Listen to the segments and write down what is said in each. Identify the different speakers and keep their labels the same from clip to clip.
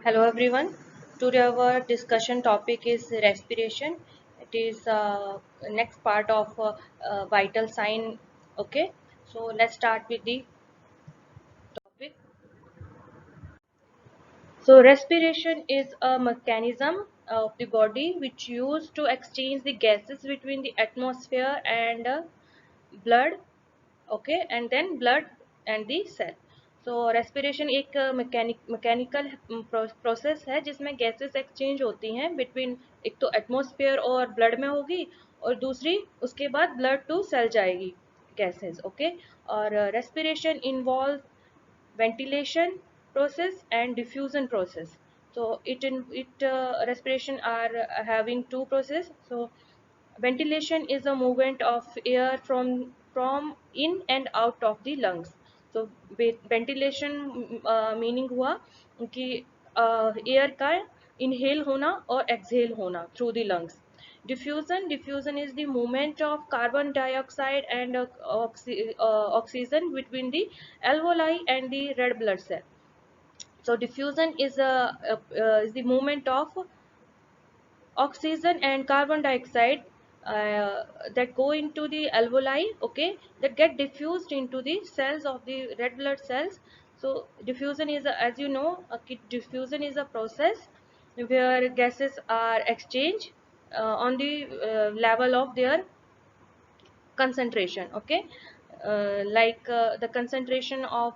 Speaker 1: Hello everyone. Today our discussion topic is respiration. It is next part of vital sign. Okay, so let's start with the topic. So respiration is a mechanism of the body which used to exchange the gases between the atmosphere and blood. Okay and then blood and the cell. So respiration एक mechanical process है जिसमें gases exchange होती हैं between, एक तो atmosphere और blood में होगी और दूसरी उसके बाद ब्लड टू सेल जाएगी गैसेस। ओके, और respiration involve ventilation process and diffusion process. So respiration are having two process. So ventilation is a movement of air from in and out of the lungs. So ventilation meaning हुआ कि air का inhale होना और exhale होना through the lungs. Diffusion is the movement of carbon dioxide and oxygen between the alveoli and the red blood cell. So diffusion is the movement of oxygen and carbon dioxide that go into the alveoli, okay, that get diffused into the cells of the red blood cells. So diffusion is as you know, diffusion is a process where gases are exchanged on the level of their concentration. Okay, the concentration of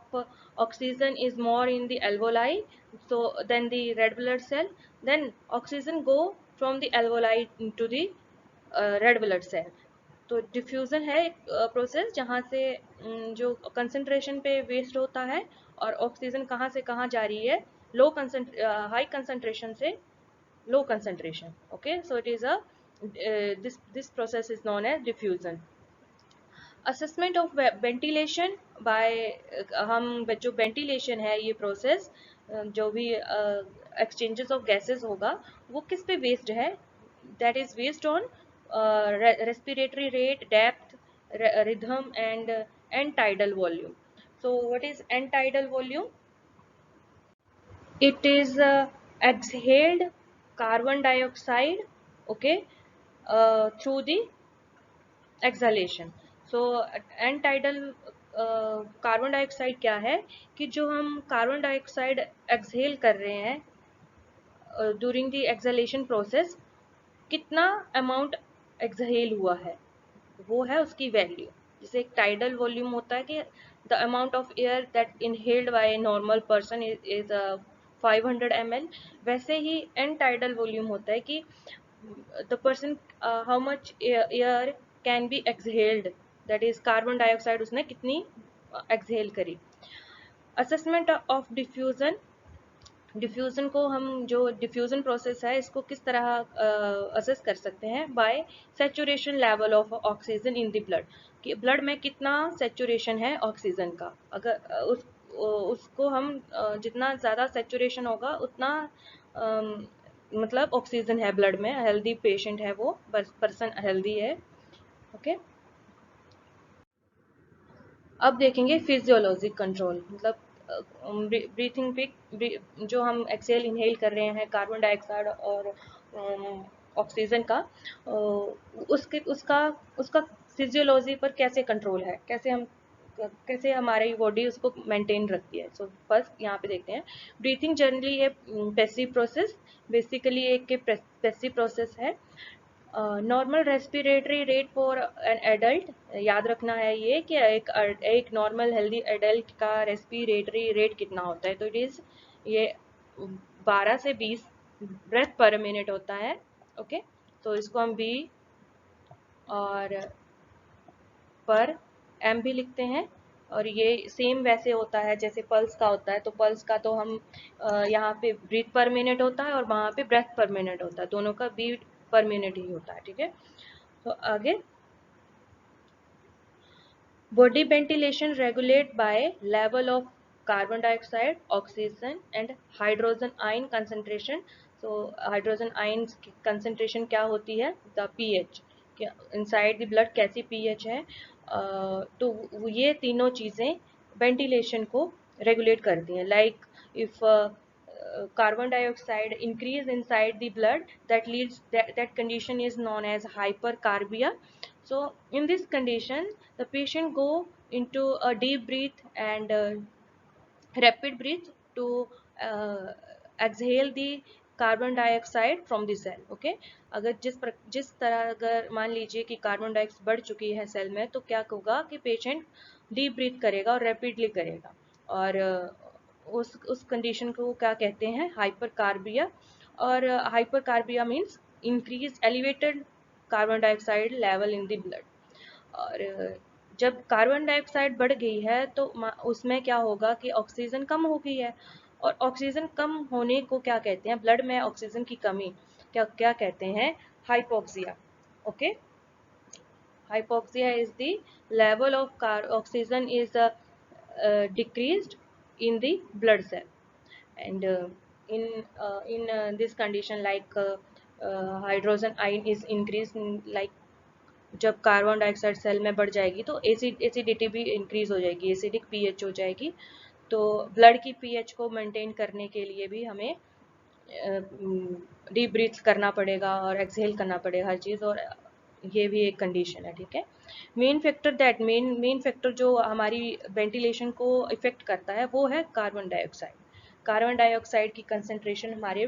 Speaker 1: oxygen is more in the alveoli, so then the red blood cell, then oxygen go from the alveoli into the red blood cell. तो diffusion है एक process जहाँ से जो concentration पे waste होता है और ऑक्सीजन कहाँ से कहाँ जा रही है, हाई कंसंट्रेशन से low concentration. Okay, so it is a this process is known as diffusion. Assessment of ventilation by, हम जो वेंटिलेशन है ये प्रोसेस, जो भी एक्सचेंजेस ऑफ गैसेस होगा वो किस पे बेस्ड है, that is based on respiratory rate, depth, rhythm and and tidal volume. So what is and tidal volume? It is exhaled carbon dioxide, okay, through the exhalation. So and tidal carbon dioxide क्या है कि जो हम carbon dioxide exhale कर रहे हैं during the exhalation process, कितना amount exhale हुआ है वो है उसकी वैल्यू. जैसे एक टाइडल वॉल्यूम होता है कि the amount of air that inhaled by a normal person is 500 ml, वैसे ही एन टाइडल वॉल्यूम होता है कि the person how much air can be exhaled, that is carbon dioxide उसने कितनी एक्सहेल करी. असेसमेंट ऑफ डिफ्यूजन, डिफ्यूजन को हम जो डिफ्यूजन प्रोसेस है इसको किस तरह असेस कर सकते हैं, by saturation level of oxygen in the blood, कि ब्लड में कितना सैचुरेशन है ऑक्सीजन का. अगर उसको हम जितना ज़्यादा सैचुरेशन होगा उतना मतलब ऑक्सीजन है ब्लड में, हेल्दी पेशेंट है वो पर्सन हेल्दी है. ओके, अब देखेंगे फिजियोलॉजिक कंट्रोल, मतलब ब्रीथिंग पे जो हम एक्सेल इनहेल कर रहे हैं कार्बन डाइऑक्साइड और ऑक्सीजन का, उसके उसका उसका फिजियोलॉजी पर कैसे कंट्रोल है, कैसे हमारी बॉडी उसको मेंटेन रखती है. सो फर्स्ट यहाँ पे देखते हैं, ब्रीथिंग जनरली है पैसिव प्रोसेस, बेसिकली एक पैसिव प्रोसेस है. Normal respiratory rate for an adult, याद रखना है ये कि एक नॉर्मल हेल्दी एडल्ट का रेस्पिरेटरी रेट कितना होता है, तो इट इज़ ये 12 से 20 ब्रेथ पर मिनट होता है. ओके, तो इसको हम बी और पर एम भी लिखते हैं, और ये सेम वैसे होता है जैसे पल्स का होता है. तो पल्स का तो हम यहाँ पे ब्रीथ पर मिनट होता है और वहाँ पे ब्रेथ पर मिनट होता है, दोनों का बीट पर मिनट ही होता है. ठीक है, तो आगे, body ventilation regulate by level of carbon dioxide, oxygen and hydrogen ion concentration. So hydrogen ions की concentration क्या होती है, the pH, inside the blood कैसी pH है, तो ये तीनों चीज़ें ventilation को regulate करती हैं. Like if carbon dioxide increase inside the blood, that condition is known as hypercarbia. So in this condition, the patient go into a deep breath and rapid breath to uh, exhale the carbon dioxide from the cell. Okay, अगर जिस तरह अगर मान लीजिए कि carbon dioxide बढ़ चुकी है सेल में, तो क्या होगा कि पेशेंट डीप ब्रीथ करेगा और रैपिडली करेगा, और उस कंडीशन को क्या कहते हैं, हाइपर कार्बिया। और hypercarbia means increase elevated carbon dioxide level in the blood. और जब कार्बन डाइऑक्साइड बढ़ गई है तो उसमें क्या होगा कि ऑक्सीजन कम हो गई है, और ऑक्सीजन कम होने को क्या कहते हैं, ब्लड में ऑक्सीजन की कमी क्या क्या कहते हैं, hypoxia. Okay, hypoxia is the level of oxygen is decreased in the blood cell, and in this condition, like hydrogen ion is increased like जब कार्बन डाइऑक्साइड सेल में बढ़ जाएगी तो एसिडिटी भी इंक्रीज हो जाएगी, एसिडिक पीएच हो जाएगी। तो ब्लड की पीएच को मेंटेन करने के लिए भी हमें डीप ब्रीथ करना पड़ेगा और एक्सहेल करना पड़ेगा हर चीज़, और ये भी एक कंडीशन है। ठीक है, मेन फैक्टर जो हमारी वेंटिलेशन को इफेक्ट करता है वो है कार्बन डाइऑक्साइड। कार्बन डाइऑक्साइड की कंसेंट्रेशन हमारे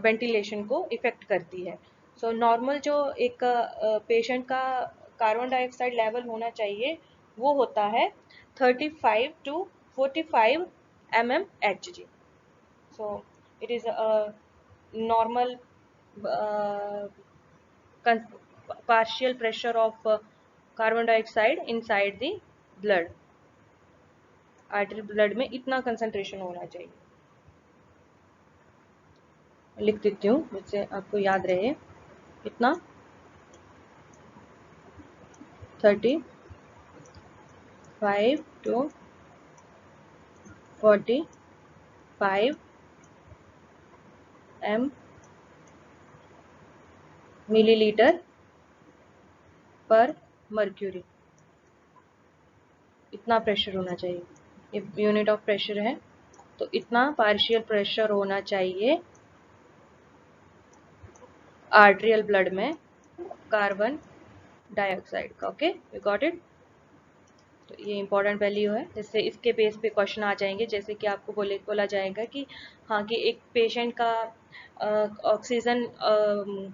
Speaker 1: वेंटिलेशन को इफेक्ट करती है। सो नॉर्मल जो एक पेशेंट का कार्बन डाइऑक्साइड लेवल होना चाहिए वो होता है 35 to 45 mmHg। so it is a normal partial pressure of carbon dioxide inside the blood। Artery blood में इतना कंसंट्रेशन होना चाहिए। लिख देती हूँ जिससे आपको याद रहे, इतना 35 to 45 मिलीलीटर पर मर्क्यूरी, इतना प्रेशर होना चाहिए। ये यूनिट ऑफ प्रेशर है, तो इतना पार्शियल प्रेशर होना चाहिए आर्ट्रियल ब्लड में कार्बन डाइऑक्साइड का। Okay, you got it. तो ये इंपॉर्टेंट वैल्यू है, जिससे इसके बेस पे क्वेश्चन आ जाएंगे, जैसे कि आपको बोला जाएगा कि हाँ कि एक पेशेंट का ऑक्सीजन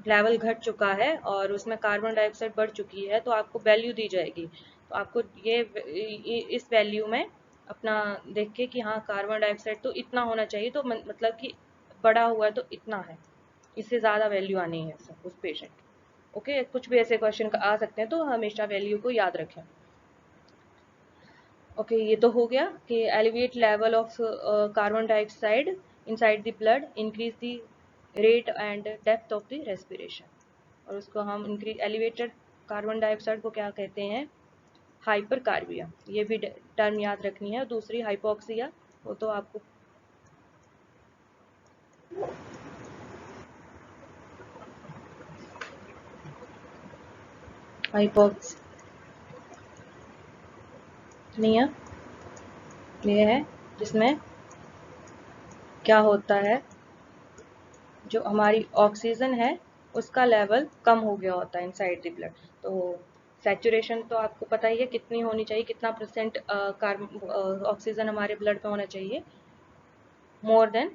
Speaker 1: लेवल घट चुका है और उसमें कार्बन डाइऑक्साइड बढ़ चुकी है, तो आपको वैल्यू दी जाएगी। तो आपको ये इस वैल्यू में अपना देख के कि हाँ कार्बन डाइऑक्साइड तो इतना होना चाहिए, तो मतलब कि बड़ा हुआ है तो इतना है, इससे ज़्यादा वैल्यू आनी है उस पेशेंट। ओके, कुछ भी ऐसे क्वेश्चन आ सकते हैं, तो हमेशा वैल्यू को याद रखें। ओके, ये तो हो गया कि elevate level of carbon dioxide inside the blood, increase the rate and depth of the respiration. और उसको हम इंक्रीज एलिवेटेड कार्बन डाइऑक्साइड को क्या कहते हैं, हाइपर कार्बिया। ये भी टर्म याद रखनी है। दूसरी हाइपोक्सिया, वो तो आपको हाइपोक्स नहीं है, ये है जिसमें क्या होता है, जो हमारी ऑक्सीजन है उसका लेवल कम हो गया होता है इनसाइड द ब्लड। तो सैचुरेशन तो आपको पता ही है कितनी होनी चाहिए, कितना परसेंट ऑक्सीजन हमारे ब्लड में होना चाहिए, more than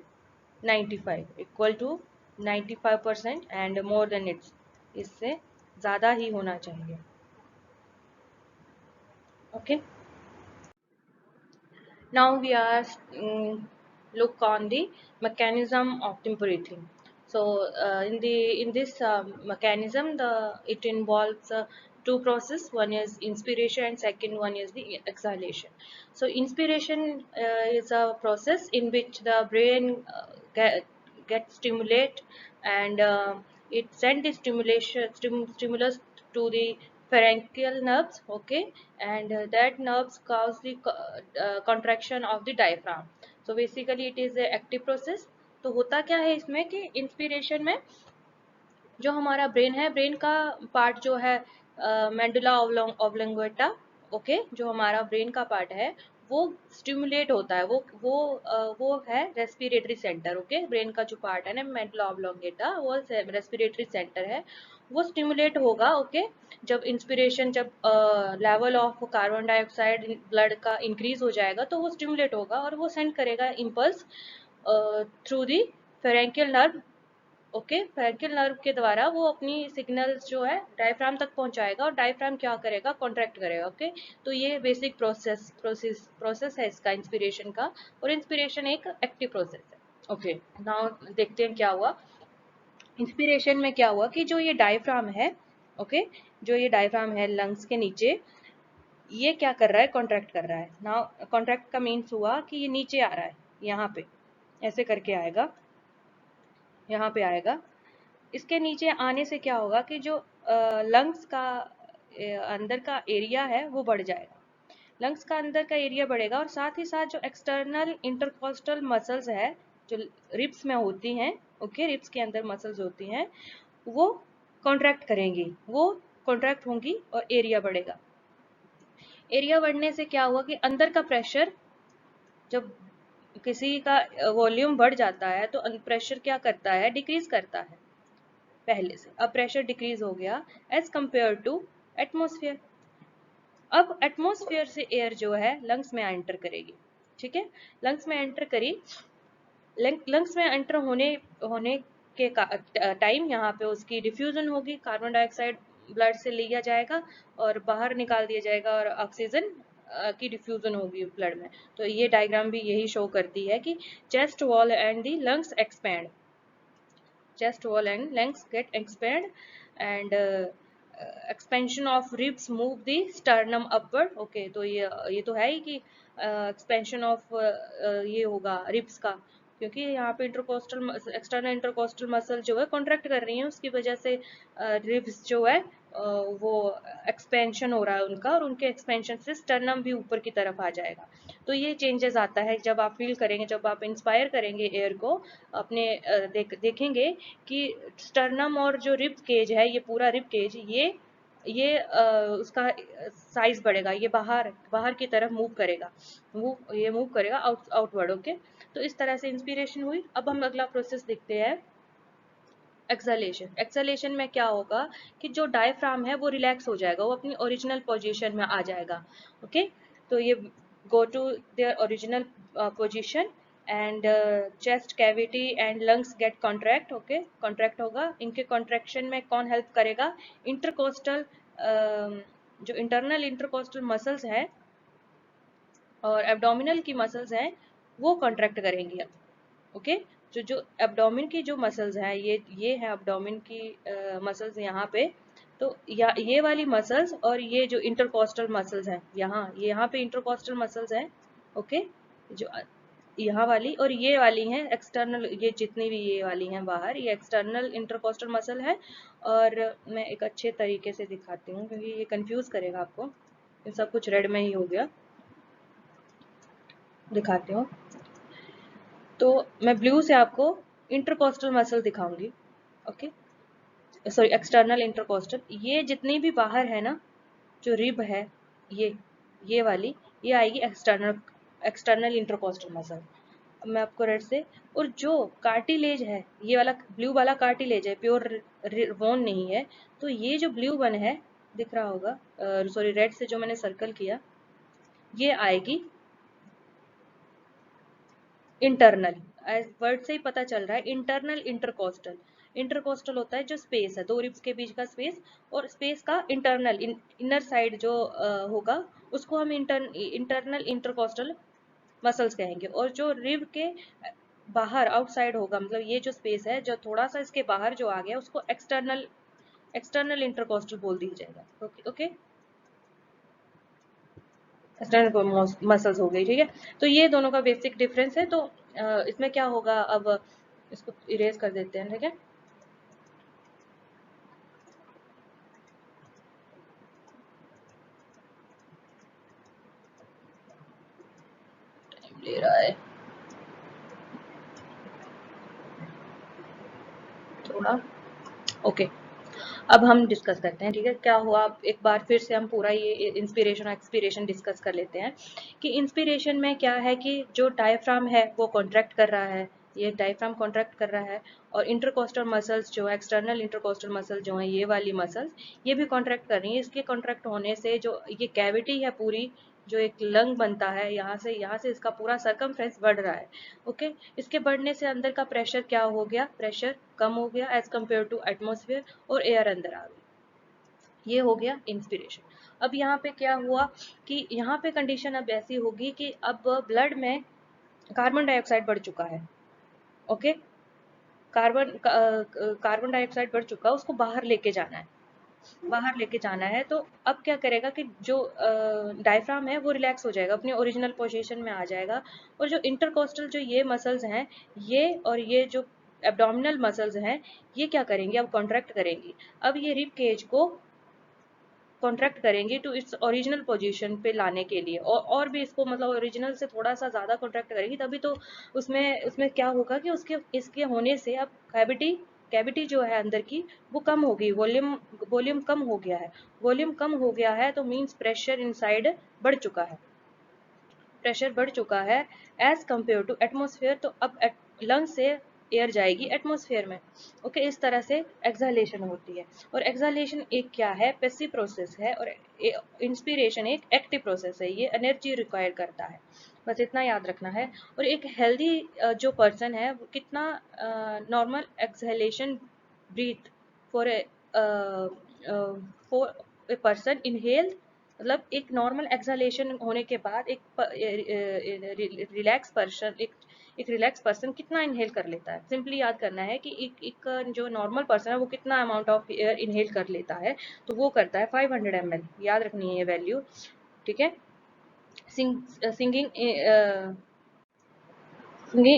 Speaker 1: 95, equal to 95% and more than it's, इससे ज़्यादा ही होना चाहिए। Okay, now we are look on the mechanism of the breathing. So in this mechanism, it involves two process. One is inspiration and second one is the exhalation. So inspiration is a process in which the brain get stimulate, and it send the stimulus to the pharyngeal nerves. Okay, and that nerves cause the contraction of the diaphragm. So basically it is a active process. तो होता क्या है इसमें कि inspiration में जो हमारा brain है, ब्रेन का पार्ट जो है मेडुला ऑब्लोंगेटा, ओके, जो हमारा ब्रेन का पार्ट है वो स्टिमुलेट होता है, वो है रेस्पिरेटरी सेंटर। ओके, ब्रेन का जो पार्ट है ना मेडुला ऑब्लोंगेटा, वो रेस्पिरेटरी सेंटर है, वो स्टिमुलेट होगा। ओके, जब इंस्पिरेशन, जब level of carbon dioxide blood का इंक्रीज हो जाएगा तो वो स्टिमुलेट होगा और वो सेंड करेगा impulse through the phrenic nerve. Okay, phrenic nerve के द्वारा वो अपनी सिग्नल्स जो है डायफ्राम तक पहुंचाएगा और डायफ्राम क्या करेगा, कॉन्ट्रैक्ट करेगा। ओके, तो ये बेसिक प्रोसेस है इसका इंस्पिरेशन का, और इंस्पिरेशन एक एक्टिव प्रोसेस है। ओके, नाउ देखते हैं क्या हुआ इंस्पिरेशन में। क्या हुआ कि जो ये डायफ्राम है, ओके, जो ये डायफ्राम है लंग्स के नीचे, ये क्या कर रहा है, कॉन्ट्रैक्ट कर रहा है। नाउ कॉन्ट्रैक्ट का मीन्स हुआ कि ये नीचे आ रहा है, यहाँ पे ऐसे करके आएगा, यहाँ पे आएगा। इसके नीचे आने से क्या होगा कि जो लंग्स का अंदर का एरिया है वो बढ़ जाएगा। लंग्स का अंदर का एरिया बढ़ेगा और साथ ही साथ जो एक्सटर्नल इंटरकोस्टल मसल्स है जो रिब्स में होती हैं, ओके, रिब्स के अंदर मसल्स होती हैं, वो कॉन्ट्रैक्ट करेंगी, वो कॉन्ट्रैक्ट होंगी और एरिया बढ़ेगा। एरिया बढ़ने से क्या हुआ कि अंदर का प्रेशर, जब किसी का वॉल्यूम बढ़ जाता है तो प्रेशर क्या करता है, डिक्रीज करता है पहले से। अब प्रेशर डिक्रीज हो गया एज कंपेयर टू एटमॉस्फेयर। अब एटमॉस्फेयर से एयर जो है लंग्स में एंटर करेगी। ठीक है, लंग्स में एंटर करी, लंग्स में एंटर होने होने के टाइम यहाँ पे उसकी डिफ्यूजन होगी, कार्बन डाइऑक्साइड ब्लड से लिया जाएगा और बाहर निकाल दिया जाएगा और ऑक्सीजन की डिफ्यूजन होगी ब्लड में। तो ये डायग्राम भी यही शो करती है कि chest wall and the lungs expand, chest wall and lungs get expand, and expansion of ribs move the sternum upward. okay, तो ये तो है ही कि expansion of ये होगा ribs का, क्योंकि यहाँ पे इंटरकोस्टल एक्सटर्नल इंटरकोस्टल मसल जो है कॉन्ट्रैक्ट कर रही है, उसकी वजह से रिब्स जो है वो एक्सपेंशन हो रहा है उनका, और उनके एक्सपेंशन से स्टर्नम भी ऊपर की तरफ आ जाएगा। तो ये चेंजेस आता है जब आप फील करेंगे, जब आप इंस्पायर करेंगे एयर को अपने देखेंगे कि स्टर्नम और जो रिब केज है, ये पूरा रिब केज, ये उसका साइज बढ़ेगा, ये बाहर बाहर की तरफ मूव करेगा, ये मूव करेगा आउटवर्ड। ओके, तो इस तरह से इंस्पिरेशन हुई। अब हम अगला प्रोसेस देखते हैं, एक्सलेशन। एक्सलेशन में क्या होगा कि जो डायफ्राम है वो रिलैक्स हो जाएगा, वो अपनी ओरिजिनल पोजीशन में आ जाएगा। ओके, तो ये go to their original position and chest cavity and lungs get contract. Okay, contract होगा। इनके कॉन्ट्रैक्शन में कौन हेल्प करेगा, इंटरकोस्टल जो इंटरनल इंटरकोस्टल मसल्स है और एब्डोमिनल की मसल्स हैं वो कॉन्ट्रैक्ट करेंगी अब। ओके, जो एब्डोमिन की जो मसल्स हैं, ये है एब्डोमिन की मसल्स यहाँ पे। तो ये वाली मसल्स और ये जो इंटरकोस्टल मसल्स हैं, यहाँ पे इंटरकोस्टल मसल्स हैं। ओके, जो यहाँ वाली और ये वाली हैं एक्सटर्नल, ये जितनी भी ये वाली हैं बाहर, ये एक्सटर्नल इंटरकोस्टल मसल है। और मैं एक अच्छे तरीके से दिखाती हूँ क्योंकि ये कंफ्यूज करेगा आपको, ये सब कुछ रेड में ही हो गया, दिखाती हूँ। तो मैं ब्लू से आपको इंटरकोस्टल मसल दिखाऊंगी। ओके, सॉरी, एक्सटर्नल इंटरकोस्टल, ये जितनी भी बाहर है ना, जो रिब है, ये वाली, ये आएगी एक्सटर्नल एक्सटर्नल इंटरकोस्टल मसल। अब मैं आपको रेड से, और जो कार्टिलेज है, ये वाला ब्लू वाला कार्टिलेज है, प्योर बोन नहीं है। तो ये जो ब्लू वन है, दिख रहा होगा, सॉरी रेड से जो मैंने सर्कल किया, ये आएगी इंटरनल। वर्ड से ही पता चल रहा है, इंटरनल इंटरकोस्टल। इंटरकोस्टल होता है जो स्पेस है, दो रिब्स के बीच का स्पेस, और स्पेस का इंटरनल इनर साइड जो होगा उसको हम इंटरनल इंटरकोस्टल मसल्स कहेंगे। और जो रिब के बाहर आउटसाइड होगा, मतलब ये जो स्पेस है जो थोड़ा सा इसके बाहर जो आ गया, उसको एक्सटर्नल एक्सटर्नल इंटरकोस्टल बोल दिया जाएगा। ओके ओके, एक्सटर्नल मसल्स हो गई। ठीक है, तो ये दोनों का बेसिक डिफरेंस है। तो इसमें क्या होगा, अब इसको इरेज कर देते हैं। ठीक है, ले रहा है थोड़ा। ओके, अब हम डिस्कस करते हैं, ठीक है, क्या हुआ। एक बार फिर से हम पूरा ये इंस्पिरेशन और एक्सपीरेशन डिस्कस कर लेते हैं कि इंस्पिरेशन में क्या है कि जो डायफ्राम है वो कॉन्ट्रैक्ट कर रहा है, ये डायफ्राम कॉन्ट्रैक्ट कर रहा है, और इंटरकोस्टल मसल्स जो है, एक्सटर्नल इंटरकोस्टल मसल जो है, ये वाली मसल्स ये भी कॉन्ट्रैक्ट कर रही है। इसके कॉन्ट्रैक्ट होने से जो ये कैविटी है पूरी, जो एक लंग बनता है, यहाँ से इसका पूरा सर्कमफ्रेंस बढ़ रहा है। ओके, इसके बढ़ने से अंदर का प्रेशर क्या हो गया, प्रेशर कम हो गया एज कम्पेयर टू एटमोसफियर, और एयर अंदर आ गई। ये हो गया इंस्पिरेशन। अब यहाँ पे क्या हुआ कि यहाँ पे कंडीशन अब ऐसी होगी कि अब ब्लड में कार्बन डाइऑक्साइड बढ़ चुका है। ओके, कार्बन डाइऑक्साइड बढ़ चुका है, उसको बाहर लेके जाना है, बाहर लेके जाना है। तो अब क्या करेगा कि जो डायफ्राम है वो रिलैक्स हो जाएगा, अपनी ओरिजिनल पोजीशन में आ जाएगा, और जो इंटरकोस्टल जो ये मसल्स हैं, ये और ये जो एब्डोमिनल मसल्स हैं, ये क्या करेंगे, अब कॉन्ट्रैक्ट करेंगी। अब ये रिब केज को कॉन्ट्रैक्ट करेंगी टू इट्स ओरिजिनल पोजीशन पे लाने के लिए, और भी इसको मतलब ओरिजिनल से थोड़ा सा ज़्यादा कॉन्ट्रैक्ट करेंगी, तभी तो उसमें उसमें क्या होगा कि उसके इसके होने से अब कैविटी कैविटी जो है अंदर की वो कम हो गई, वॉल्यूम कम हो गया है। वॉल्यूम कम हो गया है तो मीन्स प्रेशर इनसाइड बढ़ चुका है, प्रेशर बढ़ चुका है एज कम्पेयर टू एटमोसफेयर। तो अब लंग से एयर जाएगी एटमोसफेयर में। ओके, इस तरह से एक्सहालेशन होती है। और एक्सहालेशन एक क्या है, पैसिव प्रोसेस है, और इंस्पिरेशन एक एक्टिव प्रोसेस है, ये एनर्जी रिक्वायर करता है, बस इतना याद रखना है। और एक हेल्दी जो पर्सन है वो कितना normal exhalation breath for for a person inhale, मतलब एक नॉर्मल एक्सहालेशन होने के बाद एक रिलैक्स पर्सन एक रिलैक्स पर्सन कितना इनहेल कर लेता है। सिंपली याद करना है कि एक जो नॉर्मल पर्सन है वो कितना अमाउंट ऑफ एयर इनहेल कर लेता है, तो वो करता है 500 ml, याद रखनी है ये वैल्यू, ठीक है। Singing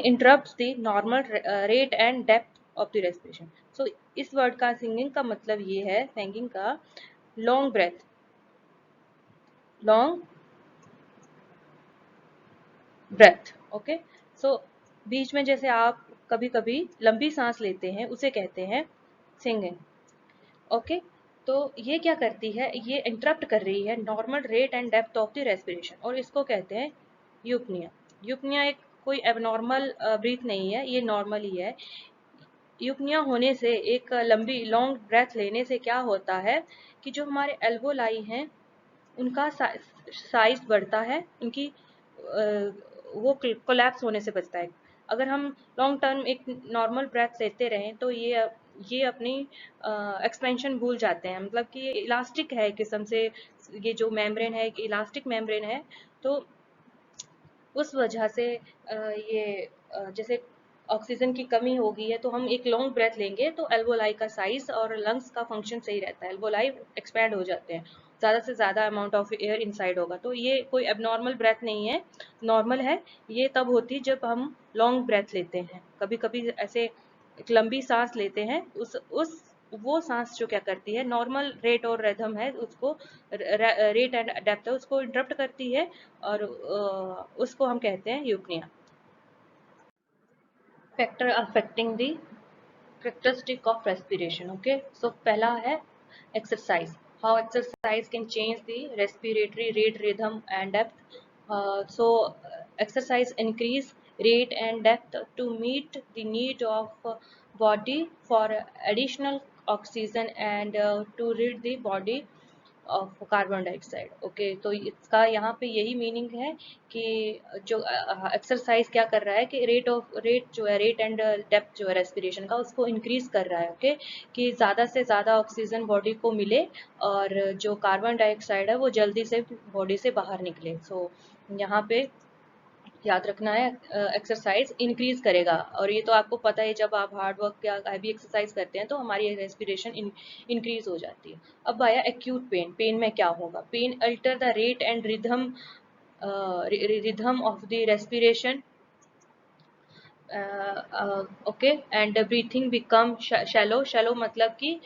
Speaker 1: interrupts the normal rate and depth of the respiration. So इस वर्ड का सिंगिंग का मतलब ये है, सिंगिंग का long breath, long breath. Okay, so बीच में जैसे आप कभी कभी लंबी सांस लेते हैं उसे कहते हैं सिंगिंग। ओके, तो ये क्या करती है, ये इंटरप्ट कर रही है normal rate and depth of the respiration, और इसको कहते हैं यूपनिया। यूपनिया एक कोई एबनॉर्मल ब्रीथ नहीं है, ये नॉर्मल ही है। यूपनिया होने से, एक लंबी लॉन्ग ब्रेथ लेने से क्या होता है कि जो हमारे एल्वोलाई हैं उनका साइज बढ़ता है, उनकी वो कोलैप्स होने से बचता है। अगर हम लॉन्ग टर्म एक नॉर्मल ब्रेथ लेते रहें तो ये अपनी एक्सपेंशन भूल जाते हैं, मतलब कि ये इलास्टिक है किस्म से, ये जो मेम्ब्रेन है एक इलास्टिक मेम्ब्रेन है, तो उस वजह से ये जैसे ऑक्सीजन की कमी होगी है तो हम एक लॉन्ग ब्रेथ लेंगे तो एल्वोलाई का साइज और लंग्स का फंक्शन सही रहता है, एल्वोलाई एक्सपैंड हो जाते हैं, ज़्यादा से ज़्यादा अमाउंट ऑफ एयर इनसाइड होगा। तो ये कोई एबनॉर्मल ब्रेथ नहीं है, नॉर्मल है। ये तब होती है जब हम लॉन्ग ब्रेथ लेते हैं, कभी कभी ऐसे एक लंबी सांस लेते हैं, उस वो सांस जो क्या करती है, नॉर्मल रेट और रिदम है उसको, रेट एंड डेप्थ है उसको इंटरप्ट करती है, और उसको हम कहते हैं यूपनिया। Factor affecting the characteristic of respiration. Okay, so पहला है exercise, how exercise can change the respiratory rate, rhythm and depth. Exercise increase rate and depth to meet the need of body for additional oxygen and to rid the body of carbon dioxide. Okay, तो इसका यहाँ पे यही meaning है कि जो exercise क्या कर रहा है कि रेट जो है, रेट एंड डेप्थ जो है रेस्पिरेशन का, उसको इंक्रीज कर रहा है। ओके, कि ज़्यादा से ज़्यादा ऑक्सीजन बॉडी को मिले और जो कार्बन डाइऑक्साइड है वो जल्दी से बॉडी से बाहर निकले। सो यहाँ पे याद रखना है, एक्सरसाइज इंक्रीज करेगा, और ये तो आपको पता है जब आप हार्ड वर्क या हैवी एक्सरसाइज करते हैं तो हमारी रेस्पिरेशन इंक्रीज हो जाती है। अब आया एक्यूट पेन, पेन में क्या होगा, pain alter the rate and rhythm of the respiration. Okay, and breathing become shallow, shallow मतलब कि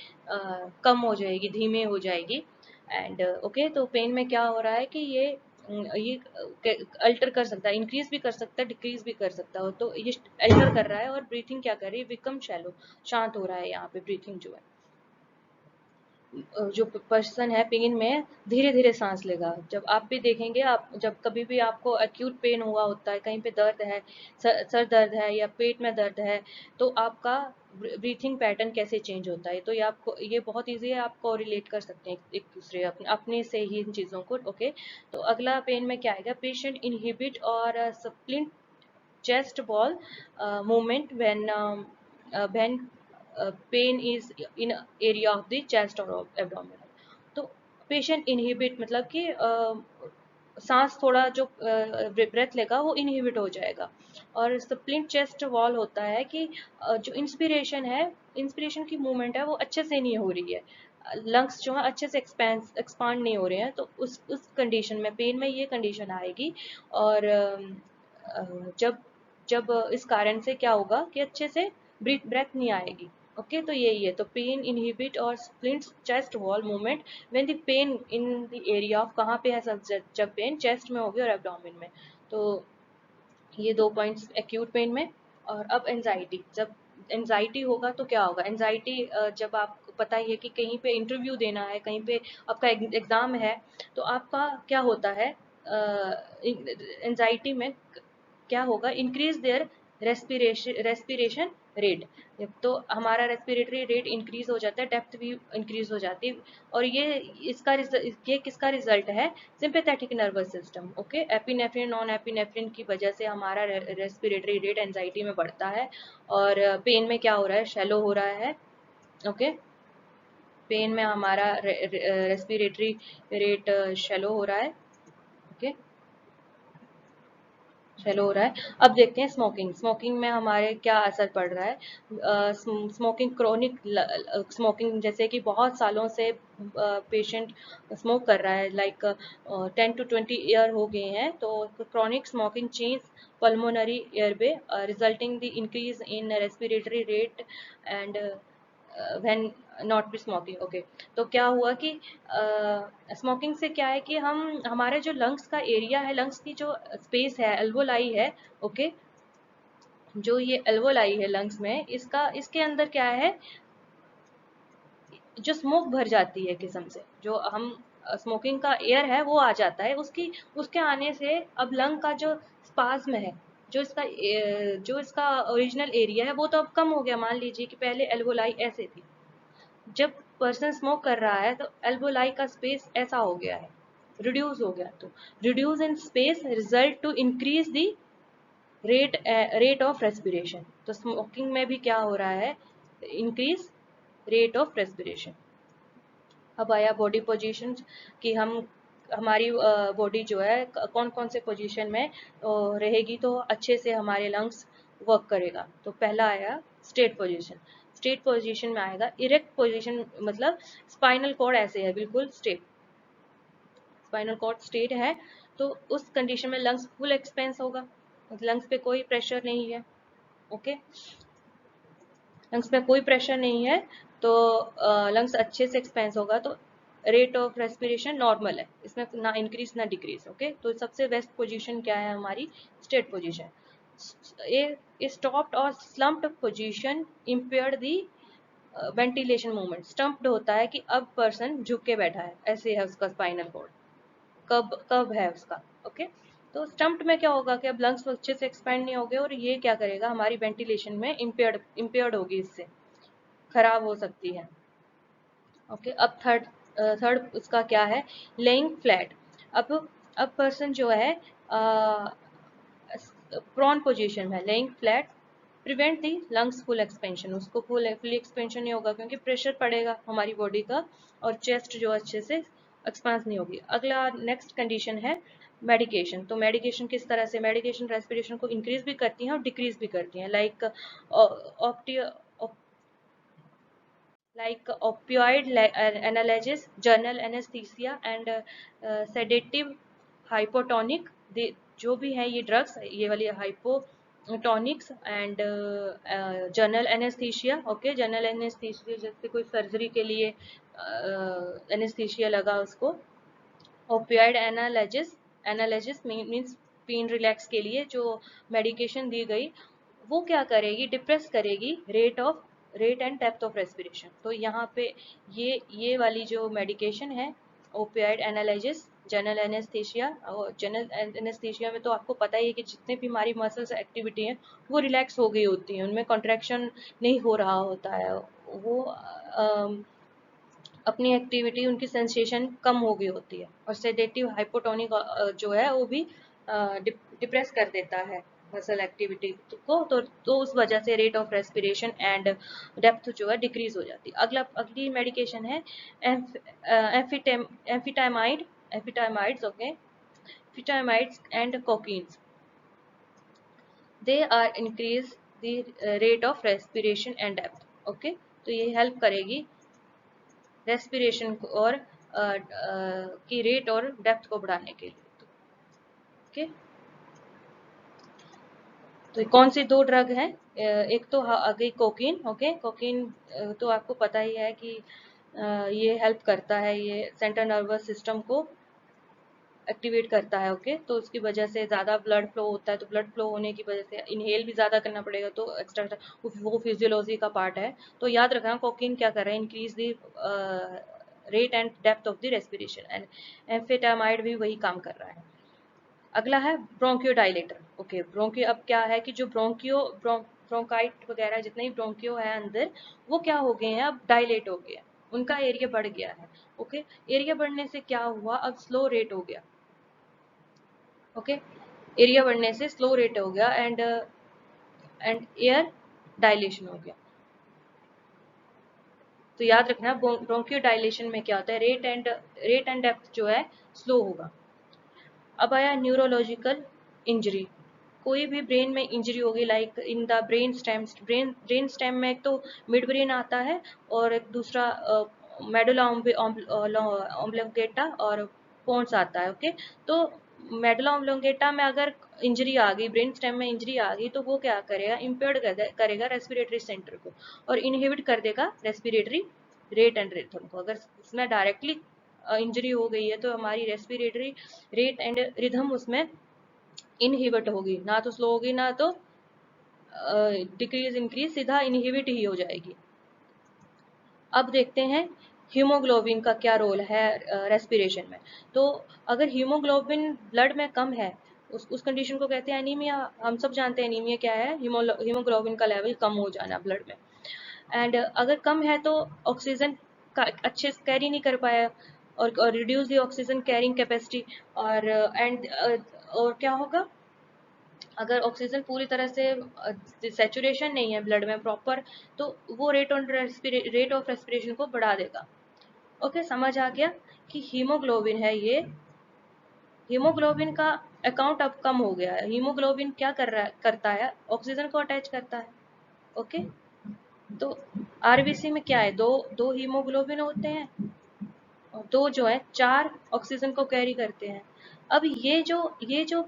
Speaker 1: कम हो जाएगी, धीमे हो जाएगी। एंड ओके, तो पेन में क्या हो रहा है कि ये अल्टर कर सकता है, इंक्रीज भी कर सकता है, डिक्रीज भी कर सकता है, तो ये अल्टर कर रहा है। और ब्रीथिंग क्या कर रही है, बिकम शैलो, शांत हो रहा है यहाँ पे ब्रीथिंग जो है। जो पर्सन है पेन में धीरे धीरे सांस लेगा। जब आप भी देखेंगे, आप जब कभी भी आपको एक्यूट पेन हुआ होता है, कहीं पे दर्द है, सर दर्द है या पेट में दर्द है, तो आपका ब्रीथिंग पैटर्न कैसे चेंज होता है, तो ये आपको, ये बहुत इजी है, आपको रिलेट कर सकते हैं एक दूसरे अपने से ही इन चीज़ों को। ओके, तो अगला पेन में क्या आएगा, पेशेंट इनहिबिट और सप्लिंट chest wall movement when pain is in area of the chest or abdomen। तो पेशेंट इनहिबिट मतलब कि सांस थोड़ा जो ब्रेथ लेगा वो इनहिबिट हो जाएगा। और स्प्लिंट चेस्ट वॉल होता है कि जो इंस्पिरेशन है, इंस्पिरेशन की मूवमेंट है वो अच्छे से नहीं हो रही है, लंग्स जो है अच्छे से एक्सपांड नहीं हो रहे हैं, तो उस कंडीशन में, पेन में ये कंडीशन आएगी। और जब जब इस कारण से क्या होगा कि अच्छे से ब्रेथ नहीं आएगी। ओके, तो यही है, तो पेन इनहिबिट और splint chest wall movement when the pain in the area of, कहाँ पे है सब, जब पेन चेस्ट में होगी और एब्डोमेन में। तो ये 2 पॉइंट्स एक्यूट पेन में। और अब एंजाइटी, जब एंजाइटी होगा तो क्या होगा, एंजाइटी जब आपको पता ही है कि कहीं पे इंटरव्यू देना है, कहीं पे आपका एग्जाम है, तो आपका क्या होता है, एंजाइटी में क्या होगा, इंक्रीज देयर रेस्पिरेशन रेट। तो हमारा रेस्पिरेटरी रेट इंक्रीज हो जाता है, डेप्थ भी इंक्रीज हो जाती है। और ये किसका रिजल्ट है, sympathetic nervous system. Okay, epinephrine non epinephrine की वजह से हमारा रेस्पिरेटरी रेट एंजाइटी में बढ़ता है। और पेन में क्या हो रहा है, शैलो हो रहा है। ओके, पेन में हमारा रेस्पिरेटरी रेट शैलो हो रहा है। ओके, शैलो हो रहा है। अब देखते हैं स्मोकिंग, स्मोकिंग में हमारे क्या असर पड़ रहा है। स्मोकिंग, क्रोनिक स्मोकिंग, जैसे कि बहुत सालों से पेशेंट स्मोक कर रहा है, लाइक 10 to 20 ईयर हो गए हैं, तो chronic smoking change pulmonary airway resulting the increase in respiratory rate and when not be smoking. Okay, तो क्या हुआ कि स्मोकिंग से क्या है कि हम, हमारे जो लंग्स का एरिया है, लंग्स की जो स्पेस है, एल्वोलाई है। ओके, जो ये एल्वोलाई है लंग्स में, इसका, इसके अंदर क्या है, जो स्मोक भर जाती है किस्म से, जो हम स्मोकिंग का एयर है वो आ जाता है, उसकी, उसके आने से अब लंग का जो स्पाज्म है, जो इसका ओरिजिनल एरिया है वो तो अब कम हो गया। मान लीजिए कि पहले एल्वोलाई ऐसे थी, जब पर्सन स्मोक कर रहा है तो एल्वोलाई का स्पेस ऐसा हो गया है, रिड्यूस हो गया। तो reduce in space result to increase the rate of respiration. तो स्मोकिंग में भी क्या हो रहा है, इंक्रीज रेट ऑफ रेस्पिरेशन। अब आया बॉडी पोजीशन, कि हम, हमारी बॉडी जो है कौन कौन से पोजीशन में रहेगी तो अच्छे से हमारे लंग्स वर्क करेगा। तो पहला आया स्टेट पोजीशन। स्टेट पोजीशन में आएगा इरेक्ट पोजीशन, मतलब स्पाइनल कॉर्ड ऐसे है बिल्कुल स्ट्रेट, स्पाइनल कॉर्ड स्ट्रेट है, तो उस कंडीशन में लंग्स फुल एक्सपेंस होगा, लंग्स पे कोई प्रेशर नहीं है। ओके, लंग्स में कोई प्रेशर नहीं है, तो लंग्स अच्छे से एक्सपेंस होगा, तो रेट ऑफ रेस्पिरेशन नॉर्मल है, इसमें ना इंक्रीज ना डिक्रीज। ओके, तो सबसे बेस्ट पोजीशन क्या है हमारी, स्टेट पोजीशन। ए स्टॉप्ड और स्लम्प्ड पोजीशन इम्पेयर्ड दी वेंटिलेशन मूवमेंट। स्टम्प्ड होता है कि अब पर्सन झुक के बैठा है, ऐसे है उसका स्पाइनल कॉर्ड, कब कब है उसका। ओके, तो स्टम्प्ड में क्या होगा कि अब लंग्स अच्छे से एक्सपेंड नहीं होंगे, और ये क्या करेगा, हमारी वेंटिलेशन में इम्पेयर्ड होगी, इससे खराब हो सकती है। ओके, अब थर्ड उसका क्या है, लेइंग फ्लैट। अब पर्सन जो है प्रोन पोजीशन में, laying flat prevent the lungs full expansion, उसको फुली एक्सपेंशन नहीं होगा क्योंकि प्रेशर पड़ेगा हमारी बॉडी का, और चेस्ट जो अच्छे से एक्सपांस नहीं होगी। अगला नेक्स्ट कंडीशन है मेडिकेशन। तो मेडिकेशन किस तरह से, मेडिकेशन रेस्पिरेशन को इंक्रीज भी करती हैं और डिक्रीज भी करती हैं, like opioid analgesics, general anesthesia and sedative hypotonic। जो भी है ये ड्रग्स, ये वाली hypnotics and general anaesthesia. Okay, general anaesthesia जैसे कोई सर्जरी के लिए एनेस्थीसिया लगा उसको। Opioid analgesics means pain relax के लिए जो मेडिकेशन दी गई, वो क्या करेगी, डिप्रेस करेगी rate of rate and depth of respiration. तो यहाँ पे ये वाली जो मेडिकेशन है, ओपियाइड एनालिसिस, जनरल एनेस्थीसिया। और जनरल एनेस्थीसिया में तो आपको पता ही है कि जितने भी हमारी मसल्स एक्टिविटी है वो रिलैक्स हो गई होती हैं, उनमें कॉन्ट्रैक्शन नहीं हो रहा होता है, वो अपनी एक्टिविटी, उनकी सेंसेशन कम हो गई होती है। और सेडेटिव हाइपोटोनिक जो है वो भी डिप्रेस कर देता है मसल एक्टिविटी को, तो उस वजह से rate of respiration and depth जो है डिक्रीज हो जाती है। अगली मेडिकेशन है amphetamine, amphetamines, okay, amphetamines and cocaines. They are increase the rate of respiration and depth, okay. तो ये हेल्प करेगी रेस्पिरेशन और की रेट और डेप्थ को बढ़ाने के लिए, ओके। तो कौन सी दो ड्रग हैं? एक तो आ गई कोकीन, ओके। कोकीन तो आपको पता ही है कि ये हेल्प करता है, ये सेंट्रल नर्वस सिस्टम को एक्टिवेट करता है, ओके। तो उसकी वजह से ज़्यादा ब्लड फ्लो होता है, तो ब्लड फ्लो होने की वजह से इनहेल भी ज़्यादा करना पड़ेगा, तो एक्स्ट्रा वो फिजियोलॉजी का पार्ट है। तो याद रखना कोकीन क्या कर रहा है, increase the rate and depth of the respiration, and amphetamine भी वही काम कर रहा है। अगला है ब्रोंकियोडाइलेटर, ओके। ब्रोंकियो, अब क्या है कि जो ब्रोंकाइट वगैरह जितने भी ब्रोंकियो है अंदर, वो क्या हो गए हैं, अब डायलेट हो गए हैं, उनका एरिया बढ़ गया है, ओके। एरिया बढ़ने से क्या हुआ, अब स्लो रेट हो गया, ओके। एरिया बढ़ने से स्लो रेट हो गया एंड एयर डायलेशन हो गया। तो याद रखना ब्रोंकियो डायलेशन में क्या होता है, रेट एंड डेप्थ जो है स्लो होगा। अब आया न्यूरोलॉजिकल इंजरी, कोई भी ब्रेन में इंजरी होगी, like in the brain stem, brain stem में एक तो मिड ब्रेन आता है और एक दूसरा मेडुला ऑब्लोंगेटा और पोन्स आता है, ओके। तो मेडुला ऑब्लोंगेटा में अगर इंजरी आ गई, ब्रेन स्टेम में इंजरी आ गई, तो वो क्या करेगा, इम्पेयर्ड करेगा रेस्पिरेटरी सेंटर को और इनहिबिट कर देगा रेस्पिरेटरी रेट एंड रिथम को। अगर इसमें डायरेक्टली इंजरी हो गई है तो हमारी रेस्पिरेटरी रेट एंड रिथम उसमें इनहिबिट होगी, ना तो स्लो होगी ना तो डिक्रीज इंक्रीज, सीधा इनहिबिट ही हो जाएगी। अब देखते हैं हीमोग्लोबिन का क्या रोल है रेस्पिरेशन में। तो अगर हीमोग्लोबिन ब्लड में कम है, उस कंडीशन को कहते हैं एनीमिया। हम सब जानते हैं एनीमिया क्या है, हीमोग्लोबिन का लेवल कम हो जाना ब्लड में। एंड अगर कम है तो ऑक्सीजन का अच्छे से कैरी नहीं कर पाया और reduce the oxygen carrying capacity, और और क्या होगा, अगर ऑक्सीजन पूरी तरह से सैचुरेशन नहीं है ब्लड में प्रॉपर, तो वो रेट ऑफ रेस्पिरेशन को बढ़ा देगा, ओके। समझ आ गया कि हीमोग्लोबिन है ये, हीमोग्लोबिन का अकाउंट अब कम हो गया है। हीमोग्लोबिन क्या करता है, ऑक्सीजन को अटैच करता है, ओके। तो आरबीसी में क्या है, दो दो हीमोग्लोबिन होते हैं और दो जो है चार ऑक्सीजन को कैरी करते हैं। अब ये जो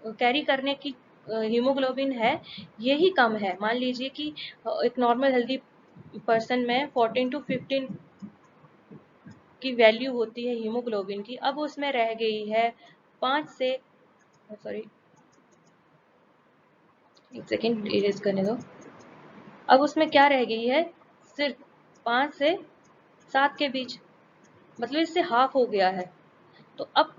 Speaker 1: कैरी करने की हीमोग्लोबिन है, यही कम है। मान लीजिए कि एक नॉर्मल हेल्दी पर्सन में 14 to 15 की वैल्यू होती है हीमोग्लोबिन की, अब उसमें रह गई है 5 से, सॉरी एक सेकेंड इरेज करने दो। अब उसमें क्या रह गई है, सिर्फ 5 से 7 के बीच, मतलब इससे हाफ हो गया है। तो अब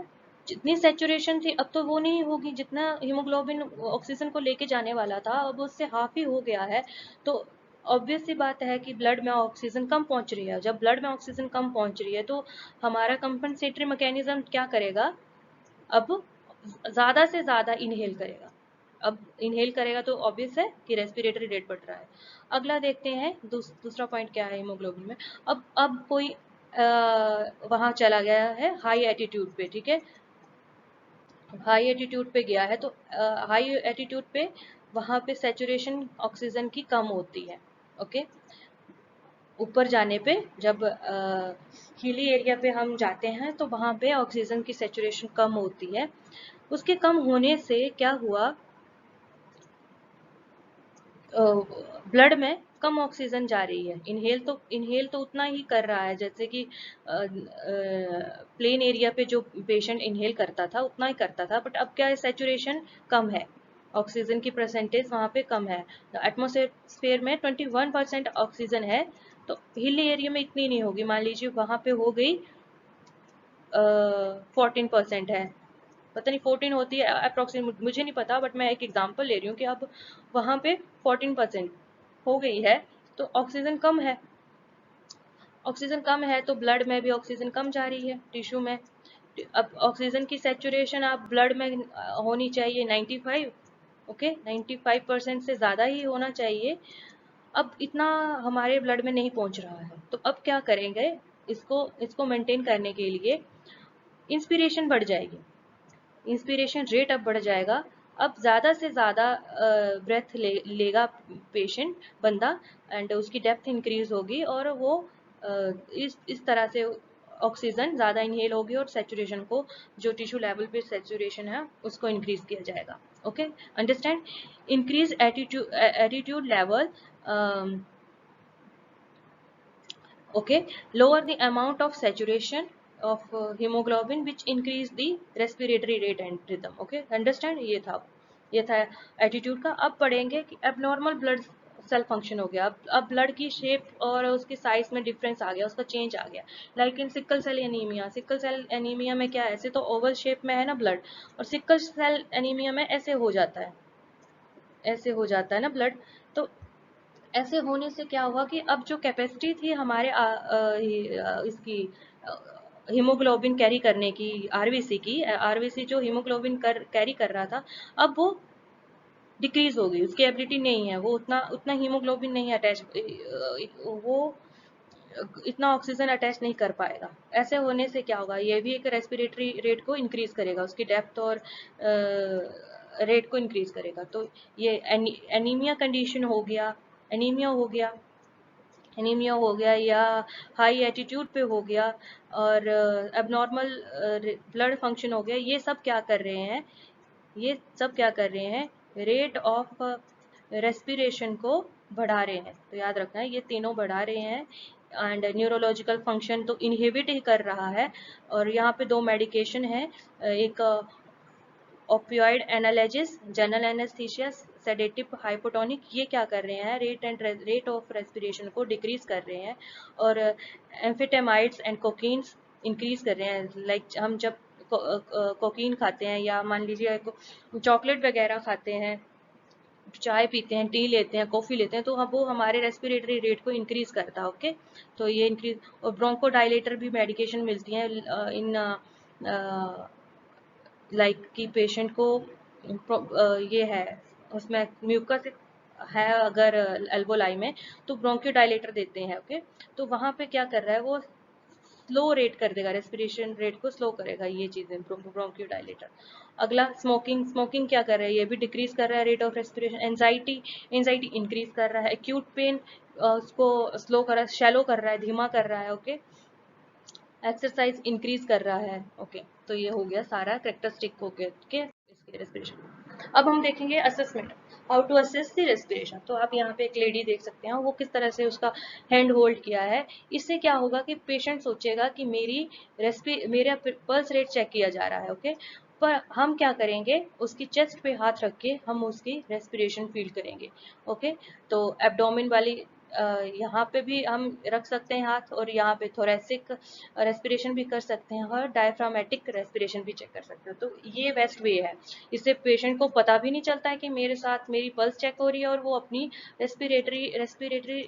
Speaker 1: जितनी सैचुरेशन थी अब तो वो नहीं होगी, जितना हीमोग्लोबिन ऑक्सीजन को लेके जाने वाला था अब उससे हाफ ही हो गया है। तो ऑब्वियस सी बात है कि ब्लड में ऑक्सीजन कम पहुंच रही है। जब ब्लड में ऑक्सीजन कम पहुंच रही है तो हमारा कंपनसेटरी मैकेनिज्म क्या करेगा, अब ज्यादा से ज्यादा इनहेल करेगा। अब इनहेल करेगा तो ऑब्वियस है कि रेस्पिरेटरी रेट बढ़ रहा है। अगला देखते हैं दूसरा पॉइंट क्या है हीमोग्लोबिन में। अब कोई वहां चला गया है हाई एटीट्यूड पे, ठीक है, हाई एटीट्यूड पे गया है, तो हाई एटीट्यूड पे वहां पे सैचुरेशन ऑक्सीजन की कम होती है, ओके। ऊपर जाने पे जब हिली एरिया पे हम जाते हैं तो वहां पे ऑक्सीजन की सैचुरेशन कम होती है। उसके कम होने से क्या हुआ, ब्लड में कम ऑक्सीजन जा रही है। इनहेल तो उतना ही कर रहा है जैसे कि प्लेन एरिया पे जो पेशेंट इनहेल करता था उतना ही करता था, बट अब क्या है, सैचुरेशन कम है, ऑक्सीजन की परसेंटेज वहाँ पे कम है। एटमोसफेयर में 21% ऑक्सीजन है, तो हिली एरिया में इतनी नहीं होगी। मान लीजिए वहाँ पे हो गई 14% है, पता नहीं 14 होती है अप्रोक्सीमेट, मुझे नहीं पता, बट मैं एक एग्जांपल ले रही हूँ कि अब वहाँ पे 14% हो गई है, तो ऑक्सीजन कम है। ऑक्सीजन कम है तो ब्लड में भी ऑक्सीजन कम जा रही है टिश्यू में। अब ऑक्सीजन की सेचुरेशन आप ब्लड में होनी चाहिए 95, ओके 95% से ज़्यादा ही होना चाहिए। अब इतना हमारे ब्लड में नहीं पहुंच रहा है, तो अब क्या करेंगे, इसको इसको मेंटेन करने के लिए इंस्पिरेशन बढ़ जाएगी, इंस्पिरेशन रेट अब बढ़ जाएगा। अब ज़्यादा से ज़्यादा ब्रेथ लेगा पेशेंट बंदा, एंड उसकी डेप्थ इंक्रीज होगी, और वो इस तरह से ऑक्सीजन ज़्यादा इनहेल होगी, और सेचुरेशन को, जो टिश्यू लेवल पे सेचुरेशन है उसको इंक्रीज किया जाएगा। Okay, understand. Increase attitude level, okay, lower the amount of saturation of hemoglobin which increase the respiratory rate and rhythm. Okay, understand, ये था एटीट्यूड का। अब पढ़ेंगे कि abnormal blood सेल फंक्शन हो गया। अब ब्लड की शेप और उसके साइज में डिफरेंस आ गया, उसका चेंज आ गया। Like in sickle cell anaemia, sickle cell anaemia में क्या है, ऐसे तो ओवल शेप में है ना ब्लड, और सिकल सेल एनीमिया में ऐसे हो जाता है, ऐसे हो जाता है ना ब्लड। तो ऐसे होने से क्या हुआ कि अब जो कैपेसिटी थी हमारे इसकी हीमोग्लोबिन कैरी करने की, आरबीसी की, आरबीसी जो हीमोग्लोबिन कैरी कर रहा था, अब वो डिक्रीज हो गई, उसकी एबिलिटी नहीं है, वो उतना उतना हीमोग्लोबिन नहीं अटैच, वो इतना ऑक्सीजन अटैच नहीं कर पाएगा। ऐसे होने से क्या होगा, ये भी एक रेस्पिरेटरी रेट को इंक्रीज करेगा, उसकी डेप्थ और रेट को इंक्रीज करेगा। तो ये एनीमिया कंडीशन हो गया, एनीमिया हो गया, एनीमिया हो गया, या हाई एटीट्यूड पे हो गया, और एबनॉर्मल ब्लड फंक्शन हो गया। ये सब क्या कर रहे हैं, ये सब क्या कर रहे हैं, रेट ऑफ रेस्पिरेशन को बढ़ा रहे हैं। तो याद रखना है, ये तीनों बढ़ा रहे हैं, एंड न्यूरोलॉजिकल फंक्शन तो इनहिबिट ही कर रहा है। और यहाँ पे दो मेडिकेशन है, एक opioid analysis, general anaesthesia, sedative hypotonic, ये क्या कर रहे हैं, रेट ऑफ रेस्पिरेशन को डिक्रीज कर रहे हैं। और एम्फेटामाइड्स एंड कोकीन्स इंक्रीज कर रहे हैं। लाइक हम जब कोकीन खाते हैं, या मान लीजिए चॉकलेट वगैरह खाते हैं, चाय पीते हैं, टी लेते हैं, कॉफ़ी लेते हैं, तो वो हमारे रेस्पिरेटरी रेट को इंक्रीज करता है। ओके, तो ये इंक्रीज, और ब्रोंको डायलेटर भी मेडिकेशन मिलती है इन लाइक कि पेशेंट को ये है, उसमें म्यूकस है अगर एल्बोलाई में, तो ब्रोंकियोडायलेटर देते हैं। ओके, तो वहाँ पे क्या कर रहा है, वो स्लो रेट कर देगा, रेस्पिरेशन रेट को स्लो करेगा, ये चीज़ें ब्रोंकियोडायलेटर। अगला स्मोकिंग, स्मोकिंग क्या कर रहा है, ये भी डिक्रीज कर रहा है rate of respiration. Anxiety, anxiety increase कर रहा है। एक्यूट पेन उसको स्लो कर रहा है, शैलो कर रहा है, धीमा कर रहा है। ओके, एक्सरसाइज इंक्रीज कर रहा है। ओके, तो ये हो गया सारा करेक्टरिस्टिक हो गया के इसके रेस्पिरेशन। अब हम देखेंगे assessment, how to assess the respiration. तो आप यहाँ पे एक लेडी देख सकते हैं, वो किस तरह से उसका हैंड होल्ड किया है। इससे क्या होगा कि पेशेंट सोचेगा कि मेरा पल्स रेट चेक किया जा रहा है। ओके, पर हम क्या करेंगे, उसकी चेस्ट पे हाथ रख के हम उसकी रेस्पिरेशन फील करेंगे। ओके, तो एब्डोमेन वाली यहाँ पे भी हम रख सकते हैं हाथ, और यहाँ पे थोरेसिक रेस्पिरेशन भी कर सकते हैं, और डायफ्रामेटिक रेस्पिरेशन भी चेक कर सकते हैं। तो ये बेस्ट वे है, इससे पेशेंट को पता भी नहीं चलता है कि मेरे साथ मेरी पल्स चेक हो रही है, और वो अपनी रेस्पिरेटरी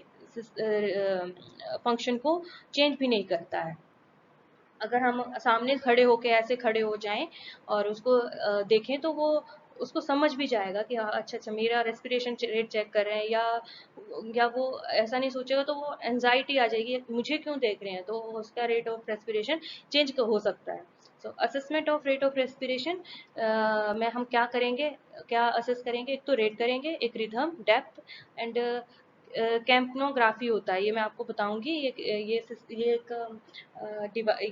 Speaker 1: फंक्शन को चेंज भी नहीं करता है। अगर हम सामने खड़े होके ऐसे खड़े हो जाएं और उसको देखें, तो वो उसको समझ भी जाएगा कि हाँ, अच्छा अच्छा मेरा रेस्पिरेशन रेट चेक कर रहे हैं, या वो ऐसा नहीं सोचेगा, तो वो एंजाइटी आ जाएगी, मुझे क्यों देख रहे हैं, तो उसका रेट ऑफ रेस्पिरेशन चेंज हो सकता है। सो assessment of rate of respiration में हम क्या करेंगे, क्या असेस करेंगे, एक तो रेट करेंगे, एक रिथम, डेप्थ, एंड कैम्पनोग्राफी होता है, ये मैं आपको बताऊंगी। ये एक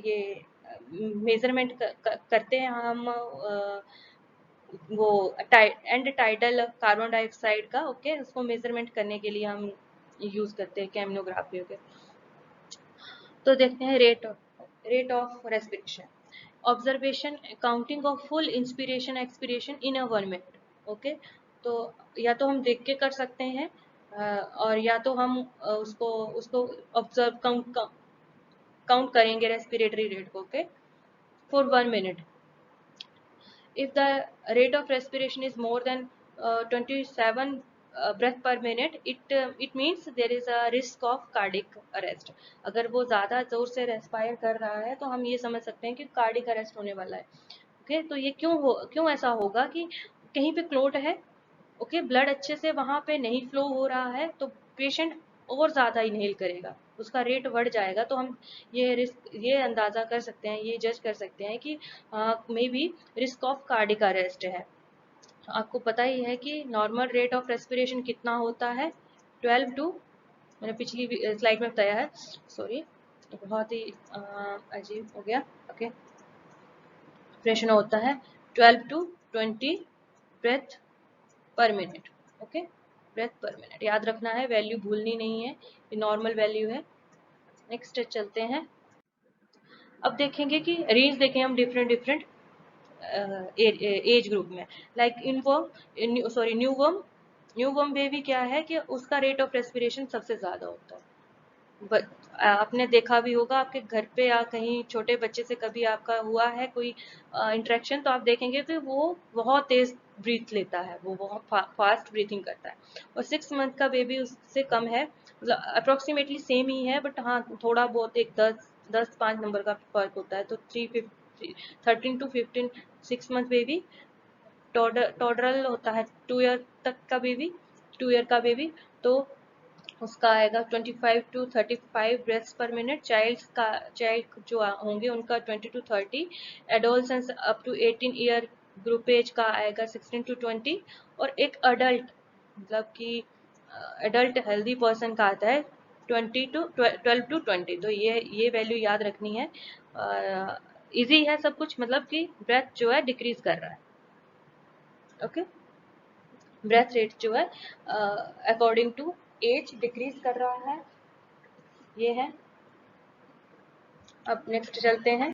Speaker 1: ये मेजरमेंट करते हैं हम, वो एंड टाइडल कार्बन डाइऑक्साइड का। ओके, उसको मेजरमेंट करने के लिए हम यूज करते हैं कैमनोग्राफी। ओके, तो देखते हैं rate of respiration, observation, counting of full inspiration expiration in a 1 minute. Okay, तो या तो हम देख के कर सकते हैं, और या तो हम उसको उसको ऑब्जर्व काउंट करेंगे रेस्पिरेटरी रेट को। Okay, for 1 minute, if the rate of respiration is more than 27 breath per minute, it means there is a risk of cardiac arrest. अगर वो ज़्यादा जोर से रेस्पायर कर रहा है तो हम ये समझ सकते हैं कि कार्डिक अरेस्ट होने वाला है। ओके, तो ये क्यों ऐसा होगा कि कहीं पे क्लोट है, ओके, ब्लड अच्छे से वहां पे नहीं फ्लो हो रहा है, तो पेशेंट और ज़्यादा इनहेल करेगा, उसका रेट बढ़ जाएगा। तो हम ये अंदाज़ा कर सकते हैं, ये जज कर सकते हैं कि may be risk of cardiac arrest है। आपको पता ही है कि नॉर्मल रेट ऑफ रेस्पिरेशन कितना होता है, 12 टू, मैंने पिछली स्लाइड में बताया है, सॉरी, बहुत ही अजीब हो गया। ओके, रेस्पिरेशन होता है 12 to 20 breath per minute. Okay, breath per minute याद रखना है, वैल्यू भूलनी नहीं है, ये नॉर्मल वैल्यू है। नेक्स्ट चलते हैं, अब देखेंगे कि रेंज देखें हम डिफरेंट डिफरेंट एज ग्रुप में। लाइक इनवर्म, सॉरी, न्यूवर्म बेबी क्या है कि उसका रेट ऑफ रेस्पिरेशन सबसे ज़्यादा होता है। आपने देखा भी होगा आपके घर पे या कहीं छोटे बच्चे से कभी आपका हुआ है कोई इंटरेक्शन, तो आप देखेंगे कि वो बहुत तेज ब्रीथ लेता है, वो बहुत फास्ट ब्रीथिंग करता है। और 6 मंथ का बेबी उससे कम है, मतलब अप्रोक्सीमेटली सेम ही है, बट हाँ थोड़ा बहुत एक 10-5 नंबर का फर्क होता है। तो 13 to 15, 6 मंथ बेबी, टॉडरल होता है 2 ईयर तक का बेबी, 2 ईयर का बेबी, तो उसका आएगा 25 to 35 breaths per minute. Child जो होंगे उनका 20 to 30। Adolescence up to 18 year group age का आएगा 16 to 20। और एक अडल्ट, मतलब कि एडल्ट हेल्दी पर्सन का आता है 12 to 20। तो ये वैल्यू याद रखनी है। इजी है सब कुछ, मतलब कि ब्रेथ जो है डिक्रीज कर रहा है। ओके, ब्रेथ रेट जो है अकॉर्डिंग टू एज डिक्रीज कर रहा है, ये है। अब नेक्स्ट चलते हैं,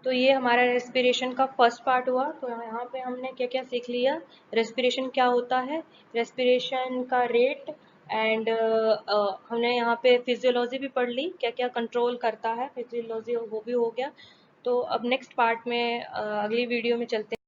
Speaker 1: तो ये हमारा रेस्पिरेशन का फर्स्ट पार्ट हुआ। तो यहाँ पे हमने क्या क्या सीख लिया, रेस्पिरेशन क्या होता है, रेस्पिरेशन का रेट, एंड हमने यहाँ पे फिजियोलॉजी भी पढ़ ली, क्या क्या कंट्रोल करता है फिजियोलॉजी, वो भी हो गया। तो अब नेक्स्ट पार्ट में अगली वीडियो में चलते हैं।